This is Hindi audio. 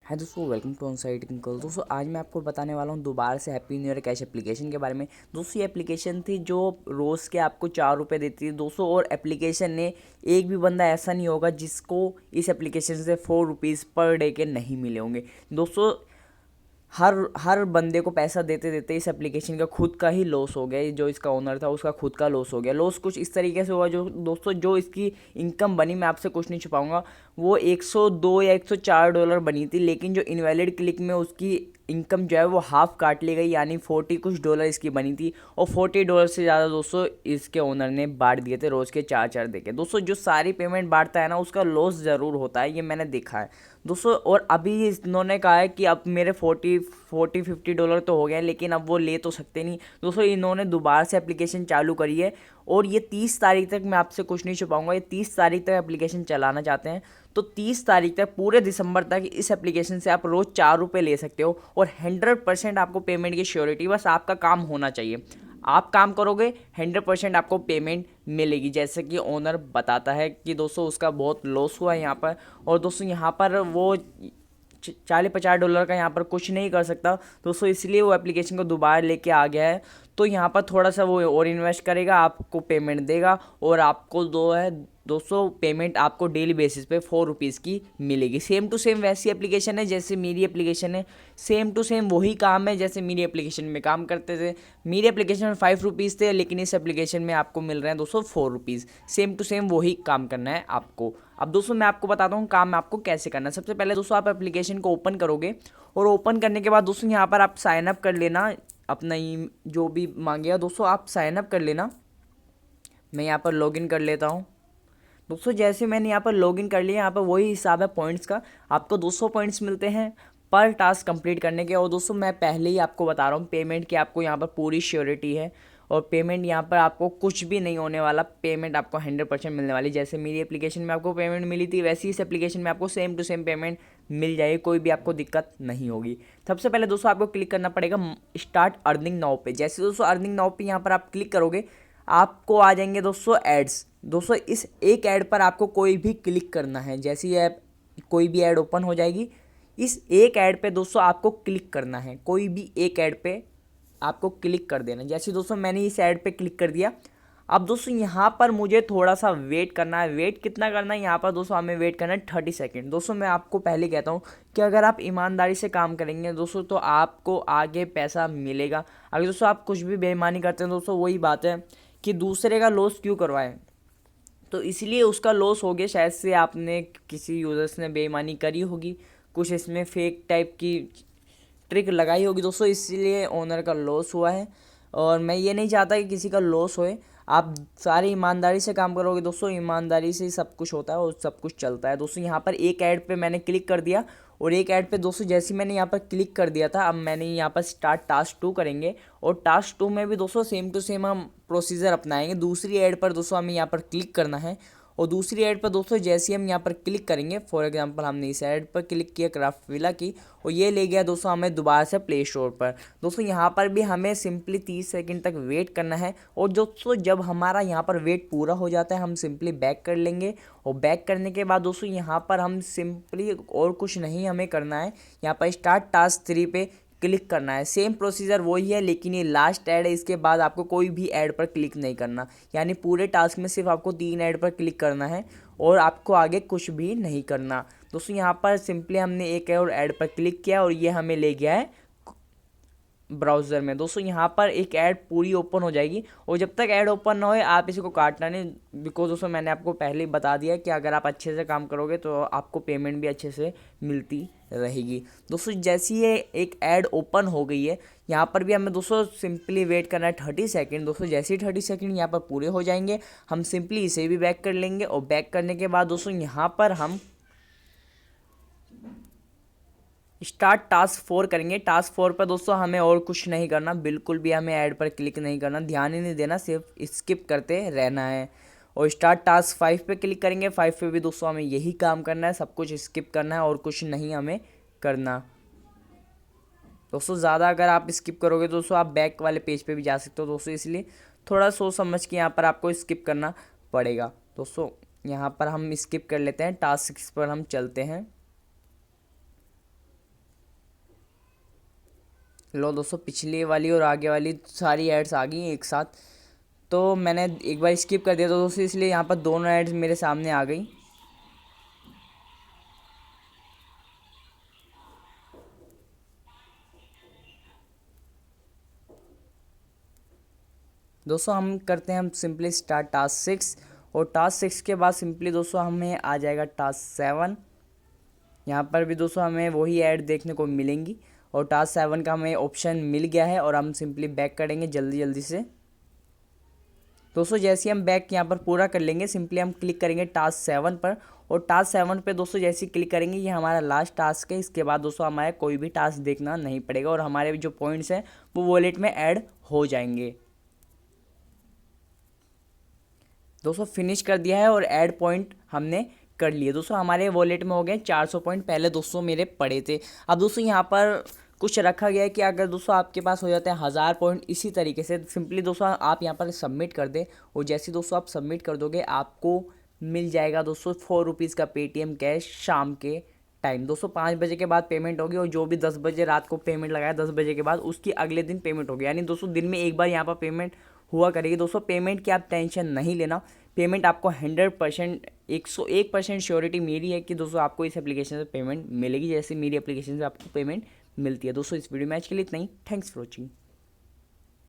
है दोस्तों, welcome to on site technical. दोस्तों आज मैं आपको बताने वाला हूँ दोबारा से happy new year cash application के बारे में। दोस्तों ये एप्लीकेशन थी जो रोज़ के आपको 4 रुपये देती है दोस्तों, और एप्लीकेशन ने एक भी बंदा ऐसा नहीं होगा जिसको इस एप्लीकेशन से 4 रुपीज़ पर डे के नहीं मिले होंगे। दोस्तों हर बंदे को पैसा देते देते इस एप्लीकेशन का खुद का ही लॉस हो गया। जो इसका ओनर था उसका खुद का लॉस हो गया। लॉस कुछ इस तरीके से हुआ, जो दोस्तों जो इसकी इनकम बनी, मैं आपसे कुछ नहीं छुपाऊंगा, वो 102 या $104 बनी थी, लेकिन जो इनवैलिड क्लिक में उसकी इनकम जो है वो हाफ काट ली गई, यानी 40 कुछ डॉलर इसकी बनी थी, और $40 से ज़्यादा दोस्तों इसके ओनर ने बांट दिए थे रोज़ के 4 देके। दोस्तों जो सारी पेमेंट बांटता है ना, उसका लॉस ज़रूर होता है, ये मैंने देखा है दोस्तों। और अभी इन्होंने कहा है कि अब मेरे 40-50 डॉलर तो हो गए, लेकिन अब वो ले तो सकते नहीं दोस्तों। इन्होंने दोबारा से एप्लीकेशन चालू करी है, और ये 30 तारीख तक, मैं आपसे कुछ नहीं छुपाऊंगा, ये 30 तारीख तक एप्लीकेशन चलाना चाहते हैं। तो 30 तारीख तक, पूरे दिसंबर तक इस एप्लीकेशन से आप रोज़ 4 रुपये ले सकते हो, और 100% आपको पेमेंट की श्योरिटी। बस आपका काम होना चाहिए, आप काम करोगे 100% आपको पेमेंट मिलेगी। जैसे कि ओनर बताता है कि दोस्तों उसका बहुत लॉस हुआ है यहाँ पर, और दोस्तों यहाँ पर वो 40-50 डॉलर का यहाँ पर कुछ नहीं कर सकता दोस्तों, इसलिए वो एप्लीकेशन को दोबारा लेके आ गया है। तो यहाँ पर थोड़ा सा वो और इन्वेस्ट करेगा, आपको पेमेंट देगा, और आपको दोस्तों पेमेंट आपको डेली बेसिस पे 4 रुपीज़ की मिलेगी। सेम टू सेम वैसी एप्लीकेशन है जैसे मेरी एप्लीकेशन है, सेम टू सेम वही काम है जैसे मेरी एप्लीकेशन में काम करते थे। मेरी एप्लीकेशन में 5 रुपीज़ थे, लेकिन इस एप्लीकेशन में आपको मिल रहे हैं दोस्तों 4 रुपीज़। सेम टू सेम वही काम करना है आपको। अब दोस्तों मैं आपको बताता हूँ काम आपको कैसे करना है। सबसे पहले दोस्तों आप एप्लीकेशन को ओपन करोगे, और ओपन करने के बाद दोस्तों यहाँ पर आप साइन अप कर लेना, अपना जो भी मांगेगा दोस्तों आप साइन अप कर लेना। मैं यहाँ पर लॉगिन कर लेता हूँ दोस्तों। जैसे मैंने यहाँ पर लॉगिन कर लिया, यहाँ पर वही हिसाब है पॉइंट्स का। आपको 200 पॉइंट्स मिलते हैं पर टास्क कंप्लीट करने के। और दोस्तों मैं पहले ही आपको बता रहा हूँ पेमेंट की आपको यहाँ पर पूरी श्योरिटी है, और पेमेंट यहाँ पर आपको कुछ भी नहीं होने वाला, पेमेंट आपको 100% मिलने वाली। जैसे मेरी एप्लीकेशन में आपको पेमेंट मिली थी, वैसे ही इस एप्लीकेशन में आपको सेम टू सेम पेमेंट मिल जाएगी, कोई भी आपको दिक्कत नहीं होगी। सबसे पहले दोस्तों आपको क्लिक करना पड़ेगा स्टार्ट अर्निंग नाउ पे। जैसे दोस्तों अर्निंग नाउ पे यहाँ पर आप क्लिक करोगे, आपको आ जाएंगे दोस्तों एड्स। दोस्तों इस एक ऐड पर आपको कोई भी क्लिक करना है। जैसे ये कोई भी ऐड ओपन हो जाएगी, इस एक ऐड पे दोस्तों आपको क्लिक करना है। कोई भी एक ऐड पे आपको क्लिक कर देना। जैसे दोस्तों मैंने इस ऐड पे क्लिक कर दिया। अब दोस्तों यहाँ पर मुझे थोड़ा सा वेट करना है। वेट कितना करना है यहाँ पर दोस्तों, हमें वेट करना है 30 सेकेंड। दोस्तों मैं आपको पहले कहता हूँ कि अगर आप ईमानदारी से काम करेंगे दोस्तों, तो आपको आगे पैसा मिलेगा। अगर दोस्तों आप कुछ भी बेईमानी करते हैं दोस्तों, वही बात है कि दूसरे का लॉस क्यों करवाएं, तो इसलिए उसका लॉस हो गया। शायद से आपने किसी यूज़र्स ने बेईमानी करी होगी, कुछ इसमें फेक टाइप की ट्रिक लगाई होगी दोस्तों, इसलिए ओनर का लॉस हुआ है। और मैं ये नहीं चाहता कि किसी का लॉस होए। आप सारी ईमानदारी से काम करोगे दोस्तों, ईमानदारी से ही सब कुछ होता है और सब कुछ चलता है दोस्तों। यहाँ पर एक ऐड पे मैंने क्लिक कर दिया, और एक ऐड पे दोस्तों जैसे मैंने यहाँ पर क्लिक कर दिया था, अब मैंने यहाँ पर स्टार्ट टास्क 2 करेंगे, और टास्क 2 में भी दोस्तों सेम टू सेम हम प्रोसीजर अपनाएंगे। दूसरी ऐड पर दोस्तों हमें यहाँ पर क्लिक करना है, और दूसरी ऐड पर दोस्तों जैसे हम यहाँ पर क्लिक करेंगे, फॉर एग्जांपल हमने इस ऐड पर क्लिक किया क्राफ्ट विला की, और ये ले गया दोस्तों हमें दोबारा से प्ले स्टोर पर। दोस्तों यहाँ पर भी हमें सिंपली 30 सेकंड तक वेट करना है, और दोस्तों जब हमारा यहाँ पर वेट पूरा हो जाता है, हम सिंपली बैक कर लेंगे। और बैक करने के बाद दोस्तों यहाँ पर हम सिंपली और कुछ नहीं हमें करना है, यहाँ पर स्टार्ट टास्क 3 पे क्लिक करना है। सेम प्रोसीजर वही है, लेकिन ये लास्ट ऐड है, इसके बाद आपको कोई भी ऐड पर क्लिक नहीं करना। यानी पूरे टास्क में सिर्फ आपको 3 ऐड पर क्लिक करना है, और आपको आगे कुछ भी नहीं करना। दोस्तों यहाँ पर सिंपली हमने एक और ऐड पर क्लिक किया, और ये हमें ले गया है ब्राउज़र में। दोस्तों यहाँ पर एक ऐड पूरी ओपन हो जाएगी, और जब तक ऐड ओपन ना होए आप इसी को काटना नहीं, बिकॉज दोस्तों मैंने आपको पहले ही बता दिया कि अगर आप अच्छे से काम करोगे तो आपको पेमेंट भी अच्छे से मिलती रहेगी। दोस्तों जैसी ये एक ऐड ओपन हो गई है, यहाँ पर भी हमें दोस्तों सिंपली वेट करना है 30 सेकंड। दोस्तों जैसे ही 30 सेकंड यहाँ पर पूरे हो जाएंगे, हम सिंपली इसे भी बैक कर लेंगे, और बैक करने के बाद दोस्तों यहाँ पर हम स्टार्ट टास्क 4 करेंगे। टास्क 4 पर दोस्तों हमें और कुछ नहीं करना, बिल्कुल भी हमें ऐड पर क्लिक नहीं करना, ध्यान ही नहीं देना, सिर्फ स्किप करते रहना है। और स्टार्ट टास्क 5 पे क्लिक करेंगे। 5 पे भी दोस्तों हमें यही काम करना है, सब कुछ स्किप करना है और कुछ नहीं हमें करना। दोस्तों ज़्यादा अगर आप स्किप करोगे दोस्तों, आप बैक वाले पेज पे भी जा सकते हो दोस्तों, इसलिए थोड़ा सोच समझ के यहाँ पर आपको स्किप करना पड़ेगा। दोस्तों यहाँ पर हम स्किप कर लेते हैं, टास्क 6 पर हम चलते हैं। लो दोस्तों, पिछली वाली और आगे वाली सारी एड्स आ गई एक साथ। तो मैंने एक बार स्किप कर दिया, तो दोस्तों इसलिए यहाँ पर दोनों एड्स मेरे सामने आ गई। दोस्तों हम करते हैं, हम सिंपली स्टार्ट टास्क 6, और टास्क 6 के बाद सिंपली दोस्तों हमें आ जाएगा टास्क 7। यहाँ पर भी दोस्तों हमें वही ऐड देखने को मिलेंगी, और टास्क 7 का हमें ऑप्शन मिल गया है, और हम सिंपली बैक करेंगे जल्दी जल्दी से। दोस्तों जैसे ही हम बैक यहाँ पर पूरा कर लेंगे, सिंपली हम क्लिक करेंगे टास्क 7 पर, और टास्क 7 पे दोस्तों जैसे ही क्लिक करेंगे, ये हमारा लास्ट टास्क है। इसके बाद दोस्तों हमारे कोई भी टास्क देखना नहीं पड़ेगा, और हमारे जो पॉइंट्स हैं वो वॉलेट में ऐड हो जाएंगे। दोस्तों फिनिश कर दिया है, और ऐड पॉइंट हमने कर लिए। दोस्तों हमारे वॉलेट में हो गए 400 पॉइंट, पहले दोस्तों मेरे पड़े थे। अब दोस्तों यहाँ पर कुछ रखा गया है कि अगर दोस्तों आपके पास हो जाते हैं 1000 पॉइंट, इसी तरीके से सिंपली दोस्तों आप यहाँ पर सबमिट कर दें, और जैसे दोस्तों आप सबमिट कर दोगे, आपको मिल जाएगा दोस्तों 4 रुपीज़ का पेटीएम कैश शाम के टाइम। दोस्तों 5 बजे के बाद पेमेंट होगी, और जो भी 10 बजे रात को पेमेंट लगाया 10 बजे के बाद, उसकी अगले दिन पेमेंट होगी। यानी दोस्तों दिन में एक बार यहाँ पर पेमेंट हुआ करेगी। दोस्तों पेमेंट की आप टेंशन नहीं लेना, पेमेंट आपको 100%, 101% श्योरिटी मेरी है कि दोस्तों आपको इस एप्लीकेशन से पेमेंट मिलेगी, जैसे मेरी एप्लीकेशन से आपको पेमेंट मिलती है। दोस्तों इस वीडियो में आज के लिए इतना ही। Thanks for watching.